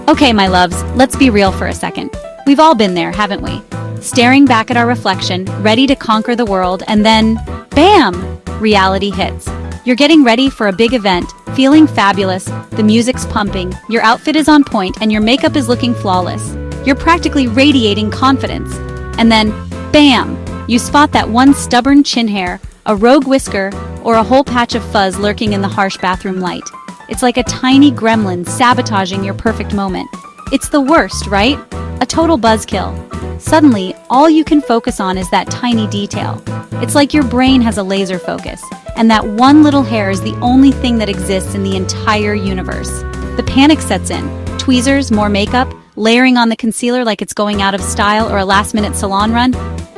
Okay, my loves, let's be real for a second. We've all been there, haven't we? Staring back at our reflection, ready to conquer the world, and then, bam! Reality hits. You're getting ready for a big event, feeling fabulous, the music's pumping, your outfit is on point, and your makeup is looking flawless. You're practically radiating confidence. And then, bam! You spot that one stubborn chin hair, a rogue whisker, or a whole patch of fuzz lurking in the harsh bathroom light. It's like a tiny gremlin sabotaging your perfect moment. It's the worst, right? A total buzzkill. Suddenly, all you can focus on is that tiny detail. It's like your brain has a laser focus, and that one little hair is the only thing that exists in the entire universe. The panic sets in. Tweezers, more makeup, layering on the concealer like it's going out of style or a last-minute salon run.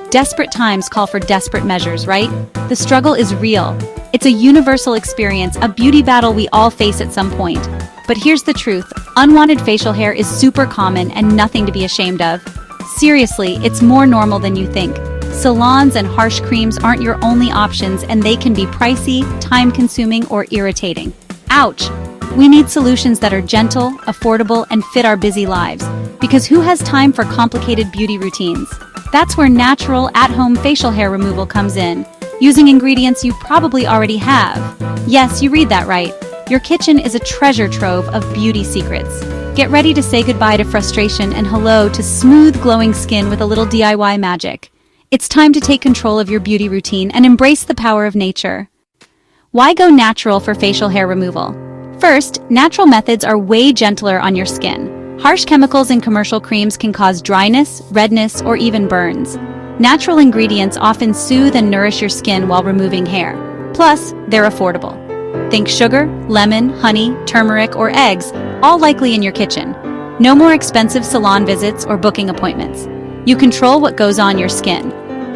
Desperate times call for desperate measures, right? The struggle is real. It's a universal experience, a beauty battle we all face at some point. But here's the truth, unwanted facial hair is super common and nothing to be ashamed of. Seriously, it's more normal than you think. Salons and harsh creams aren't your only options, and they can be pricey, time-consuming, or irritating. Ouch! We need solutions that are gentle, affordable, and fit our busy lives. Because who has time for complicated beauty routines? That's where natural, at-home facial hair removal comes in, using ingredients you probably already have. Yes, you read that right. Your kitchen is a treasure trove of beauty secrets. Get ready to say goodbye to frustration and hello to smooth, glowing skin with a little DIY magic. It's time to take control of your beauty routine and embrace the power of nature. Why go natural for facial hair removal? First, natural methods are way gentler on your skin. Harsh chemicals in commercial creams can cause dryness, redness, or even burns. Natural ingredients often soothe and nourish your skin while removing hair. Plus, they're affordable. Think sugar, lemon, honey, turmeric, or eggs, all likely in your kitchen. No more expensive salon visits or booking appointments. You control what goes on your skin.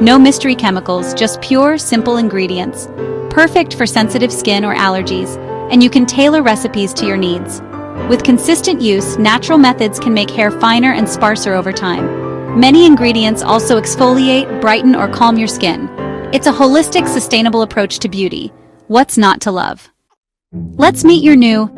No mystery chemicals, just pure, simple ingredients. Perfect for sensitive skin or allergies, and you can tailor recipes to your needs. With consistent use, natural methods can make hair finer and sparser over time. Many ingredients also exfoliate, brighten, or calm your skin. It's a holistic, sustainable approach to beauty. What's not to love? Let's meet your new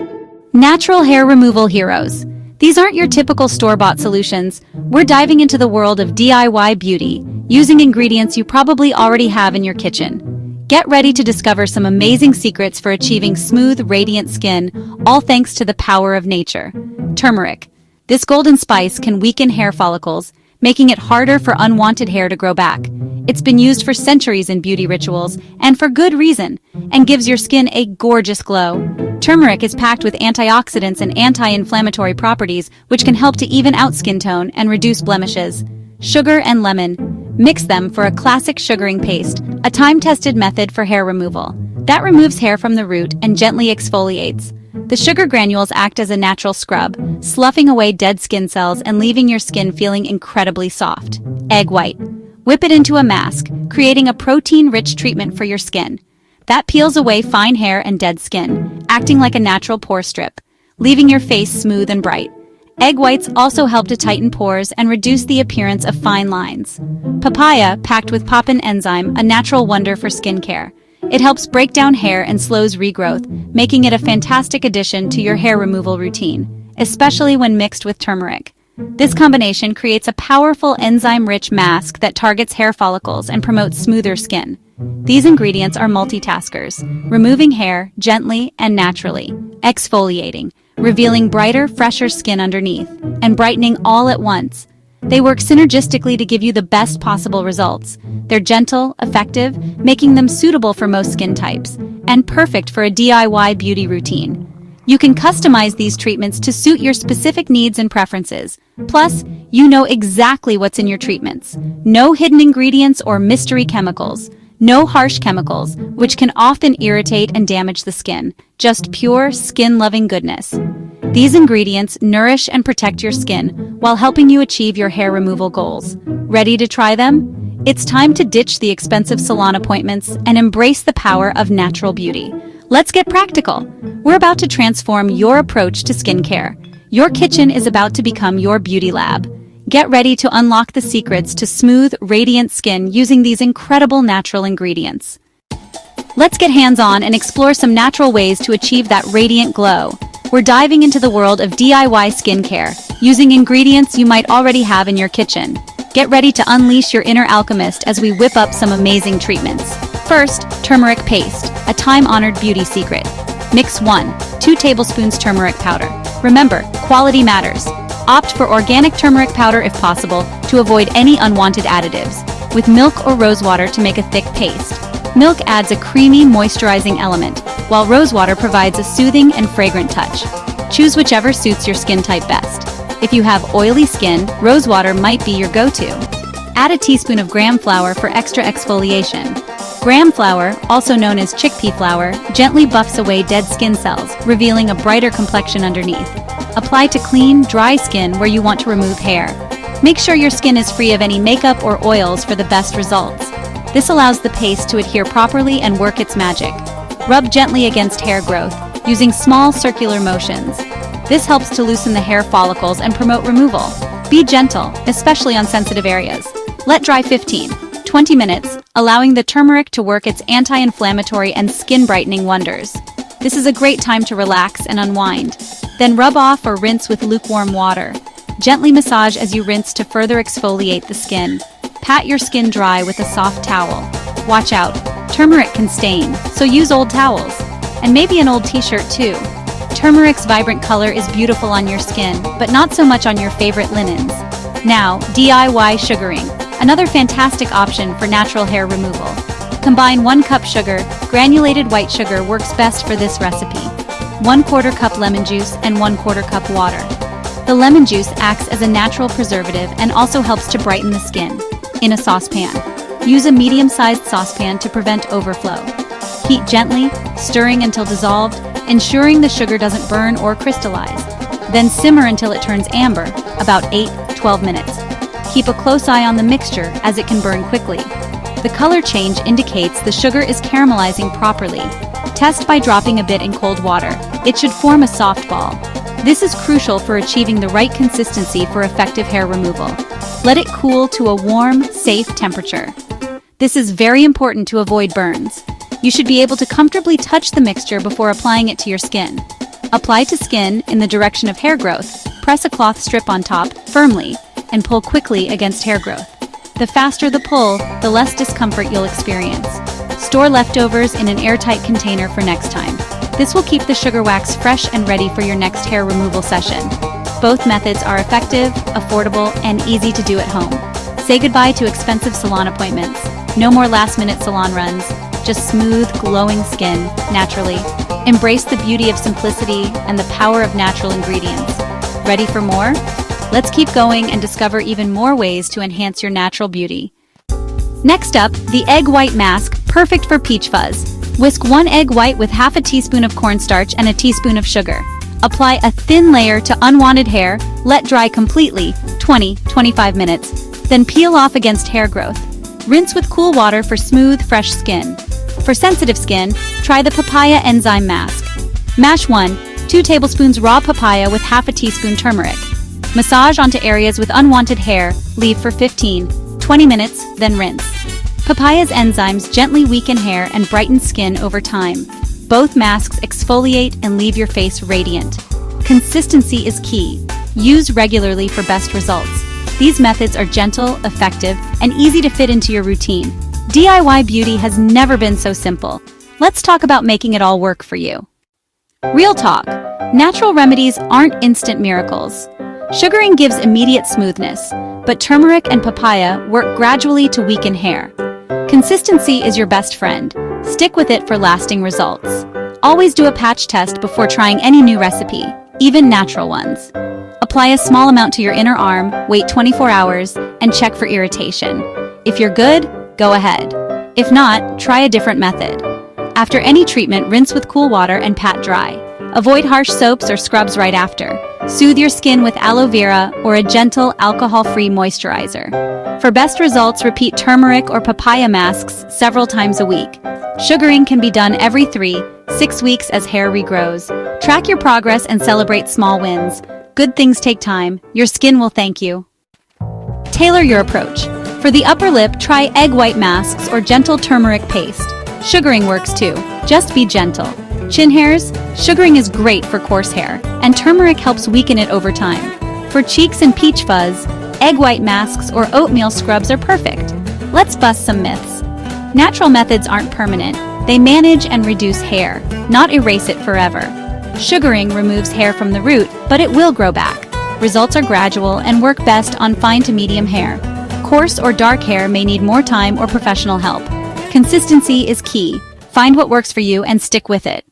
natural hair removal heroes. These aren't your typical store-bought solutions. We're diving into the world of DIY beauty, using ingredients you probably already have in your kitchen. Get ready to discover some amazing secrets for achieving smooth, radiant skin, all thanks to the power of nature. Turmeric. This golden spice can weaken hair follicles, making it harder for unwanted hair to grow back. It's been used for centuries in beauty rituals, and for good reason, and gives your skin a gorgeous glow. Turmeric is packed with antioxidants and anti-inflammatory properties, which can help to even out skin tone and reduce blemishes. Sugar and lemon. Mix them for a classic sugaring paste, a time-tested method for hair removal. That removes hair from the root and gently exfoliates. The sugar granules act as a natural scrub, sloughing away dead skin cells and leaving your skin feeling incredibly soft. Egg white. Whip it into a mask, creating a protein-rich treatment for your skin. That peels away fine hair and dead skin, acting like a natural pore strip, leaving your face smooth and bright. Egg whites also help to tighten pores and reduce the appearance of fine lines. Papaya, packed with Enzyme, a natural wonder for skincare. It helps break down hair and slows regrowth, making it a fantastic addition to your hair removal routine, especially when mixed with turmeric. This combination creates a powerful enzyme-rich mask that targets hair follicles and promotes smoother skin. These ingredients are multitaskers, removing hair gently and naturally, exfoliating, revealing brighter, fresher skin underneath, and brightening all at once. They work synergistically to give you the best possible results. They're gentle, effective, making them suitable for most skin types, and perfect for a DIY beauty routine. You can customize these treatments to suit your specific needs and preferences. Plus, you know exactly what's in your treatments. No hidden ingredients or mystery chemicals. No harsh chemicals, which can often irritate and damage the skin. Just pure, skin-loving goodness. These ingredients nourish and protect your skin while helping you achieve your hair removal goals. Ready to try them? It's time to ditch the expensive salon appointments and embrace the power of natural beauty. Let's get practical. We're about to transform your approach to skincare. Your kitchen is about to become your beauty lab. Get ready to unlock the secrets to smooth, radiant skin using these incredible natural ingredients. Let's get hands-on and explore some natural ways to achieve that radiant glow. We're diving into the world of DIY skincare, using ingredients you might already have in your kitchen. Get ready to unleash your inner alchemist as we whip up some amazing treatments. First, turmeric paste, a time-honored beauty secret. Mix 2 tablespoons turmeric powder. Remember, quality matters. Opt for organic turmeric powder if possible to avoid any unwanted additives, with milk or rosewater to make a thick paste. Milk adds a creamy, moisturizing element, while rosewater provides a soothing and fragrant touch. Choose whichever suits your skin type best. If you have oily skin, rosewater might be your go-to. Add a teaspoon of gram flour for extra exfoliation. Gram flour, also known as chickpea flour, gently buffs away dead skin cells, revealing a brighter complexion underneath. Apply to clean, dry skin where you want to remove hair. Make sure your skin is free of any makeup or oils for the best results. This allows the paste to adhere properly and work its magic. Rub gently against hair growth, using small circular motions. This helps to loosen the hair follicles and promote removal. Be gentle, especially on sensitive areas. Let dry 15-20 minutes, allowing the turmeric to work its anti-inflammatory and skin-brightening wonders. This is a great time to relax and unwind. Then rub off or rinse with lukewarm water. Gently massage as you rinse to further exfoliate the skin. Pat your skin dry with a soft towel. Watch out, turmeric can stain, so use old towels. And maybe an old t-shirt too. Turmeric's vibrant color is beautiful on your skin, but not so much on your favorite linens. Now, DIY sugaring, another fantastic option for natural hair removal. Combine 1 cup sugar. Granulated white sugar works best for this recipe. 1/4 cup lemon juice and 1/4 cup water. The lemon juice acts as a natural preservative and also helps to brighten the skin. In a saucepan. Use a medium-sized saucepan to prevent overflow. Heat gently, stirring until dissolved, ensuring the sugar doesn't burn or crystallize. Then simmer until it turns amber, about 8-12 minutes. Keep a close eye on the mixture as it can burn quickly. The color change indicates the sugar is caramelizing properly. Test by dropping a bit in cold water. It should form a soft ball. This is crucial for achieving the right consistency for effective hair removal. Let it cool to a warm, safe temperature. This is very important to avoid burns. You should be able to comfortably touch the mixture before applying it to your skin. Apply to skin in the direction of hair growth. Press a cloth strip on top, firmly, and pull quickly against hair growth. The faster the pull, the less discomfort you'll experience. Store leftovers in an airtight container for next time. This will keep the sugar wax fresh and ready for your next hair removal session. Both methods are effective, affordable, and easy to do at home. Say goodbye to expensive salon appointments. No more last-minute salon runs. Just smooth, glowing skin, naturally. Embrace the beauty of simplicity and the power of natural ingredients. Ready for more? Let's keep going and discover even more ways to enhance your natural beauty. Next up, the egg white mask, perfect for peach fuzz. Whisk 1 egg white with half a teaspoon of cornstarch and a teaspoon of sugar. Apply a thin layer to unwanted hair, let dry completely, 20-25 minutes. Then peel off against hair growth. Rinse with cool water for smooth, fresh skin. For sensitive skin, try the Papaya Enzyme Mask. Mash 2 tablespoons raw papaya with half a teaspoon turmeric. Massage onto areas with unwanted hair, leave for 15-20 minutes, then rinse. Papaya's enzymes gently weaken hair and brighten skin over time. Both masks exfoliate and leave your face radiant. Consistency is key. Use regularly for best results. These methods are gentle, effective, and easy to fit into your routine. DIY beauty has never been so simple. Let's talk about making it all work for you. Real talk. Natural remedies aren't instant miracles. Sugaring gives immediate smoothness, but turmeric and papaya work gradually to weaken hair. Consistency is your best friend. Stick with it for lasting results. Always do a patch test before trying any new recipe, even natural ones. Apply a small amount to your inner arm, wait 24 hours, and check for irritation. If you're good, go ahead. If not, try a different method. After any treatment, rinse with cool water and pat dry. Avoid harsh soaps or scrubs right after. Soothe your skin with aloe vera or a gentle, alcohol-free moisturizer. For best results, repeat turmeric or papaya masks several times a week. Sugaring can be done every 3-6 weeks as hair regrows. Track your progress and celebrate small wins. Good things take time. Your skin will thank you. Tailor your approach. For the upper lip, try egg white masks or gentle turmeric paste. Sugaring works too. Just be gentle. Chin hairs? Sugaring is great for coarse hair, and turmeric helps weaken it over time. For cheeks and peach fuzz, egg white masks or oatmeal scrubs are perfect. Let's bust some myths. Natural methods aren't permanent. They manage and reduce hair, not erase it forever. Sugaring removes hair from the root, but it will grow back. Results are gradual and work best on fine to medium hair. Coarse or dark hair may need more time or professional help. Consistency is key. Find what works for you and stick with it.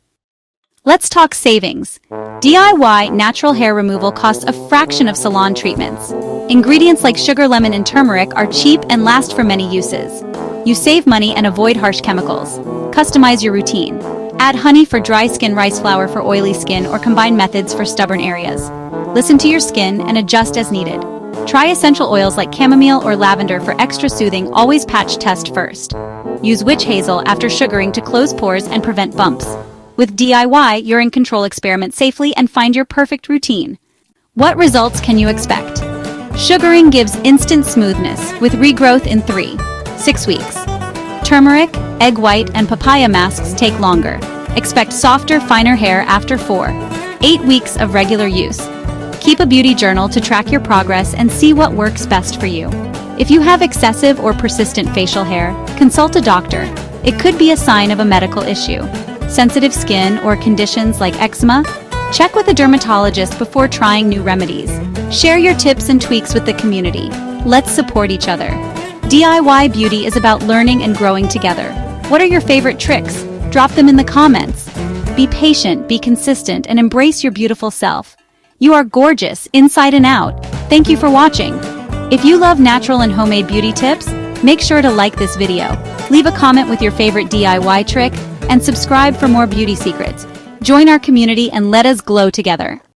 Let's talk savings. DIY natural hair removal costs a fraction of salon treatments. Ingredients like sugar, lemon, and turmeric are cheap and last for many uses. You save money and avoid harsh chemicals. Customize your routine. Add honey for dry skin, rice flour for oily skin, or combine methods for stubborn areas. Listen to your skin and adjust as needed. Try essential oils like chamomile or lavender for extra soothing. Always patch test first. Use witch hazel after sugaring to close pores and prevent bumps. With DIY, you're in control. Experiment safely and find your perfect routine. What results can you expect? Sugaring gives instant smoothness with regrowth in 3-6 weeks. Turmeric, egg white, and papaya masks take longer. Expect softer, finer hair after 4-8 weeks of regular use. Keep a beauty journal to track your progress and see what works best for you. If you have excessive or persistent facial hair, consult a doctor. It could be a sign of a medical issue. Sensitive skin or conditions like eczema? Check with a dermatologist before trying new remedies. Share your tips and tweaks with the community. Let's support each other. DIY beauty is about learning and growing together. What are your favorite tricks? Drop them in the comments. Be patient, be consistent, and embrace your beautiful self. You are gorgeous, inside and out. Thank you for watching. If you love natural and homemade beauty tips, make sure to like this video, leave a comment with your favorite DIY trick, and subscribe for more beauty secrets. Join our community and let us glow together.